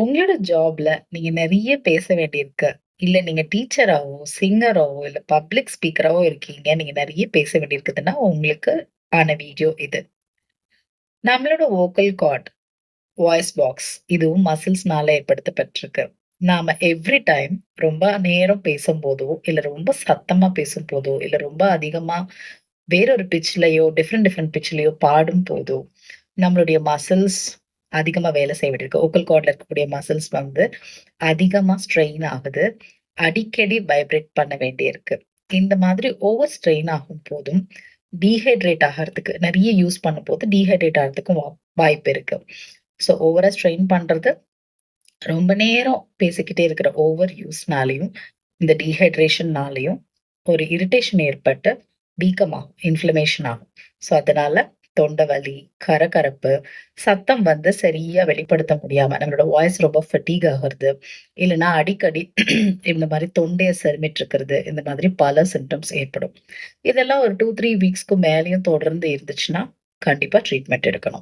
உங்களோட ஜாப்ல நீங்க நெறைய பேச வேண்டியிருக்கு. இல்ல நீங்க டீச்சராவோ, சிங்கராவோ, இல்ல பப்ளிக் ஸ்பீக்கராவோ இருக்கீங்க. நீங்க நெறைய பேச வேண்டியிருக்குதுன்னா, உங்களுக்கு ஆன வீடியோ இது. நம்மளோட வோக்கல் கார்ட், வாய்ஸ் பாக்ஸ் இதுவும் மசில்ஸ்னால ஏற்படுத்தப்பட்டிருக்கு. நாம எவ்ரி டைம் ரொம்ப நேரம் பேசும்போதோ, இல்ல ரொம்ப சத்தமா பேசும்போதோ, இல்ல ரொம்ப அதிகமா வேறொரு பிட்ச்லயோ, டிஃபரெண்ட் பிட்ச்லயோ பாடும்போதோ, நம்மளுடைய மசில்ஸ் அதிகமா வேலை செய்ய வேண்டியிருக்கு. வோக்கல் கார்ட்ல இருக்கக்கூடிய மசில்ஸ் வந்து அதிகமா ஸ்ட்ரெயின் ஆகுது. அடிக்கடி வைப்ரேட் பண்ண வேண்டியிருக்கு. இந்த மாதிரி ஓவர் ஸ்ட்ரெயின் ஆகும் போதும், டீஹைட்ரேட் ஆகறதுக்கு நெறைய யூஸ் பண்ணும்போது டீஹைட்ரேட் ஆகறதுக்கும் வாய்ப்பு இருக்கு. ஸோ ஓவரா ஸ்ட்ரெயின் பண்றது, ரொம்ப நேரம் பேசிக்கிட்டே இருக்கிற ஓவர் யூஸ்னாலயும், இந்த டீஹைட்ரேஷன்னாலயும் ஒரு இரிட்டேஷன் ஏற்பட்டு வீக்கமாகும். இன்ஃப்ளமேஷன் ஆகும். ஸோ அதனால தொண்டை வலி, கரகரப்பு, சத்தம் வந்து சரியா வெளிப்படுத்த முடியாம நம்மளோட வாய்ஸ் ரொம்ப ஃபட்டீக் ஆகுறது, இல்லன்னா அடிக்கடி இந்த மாரி தொண்டைய செருமிட்டு இருக்கிறது, இந்த மாதிரி பல சிம்ப்டம்ஸ் ஏற்படும். இதெல்லாம் ஒரு 2, 3 வீக்ஸ்க்கு மேலயும் தொடர்ந்து இருந்துச்சுன்னா, கண்டிப்பா ட்ரீட்மெண்ட் எடுக்கணும்.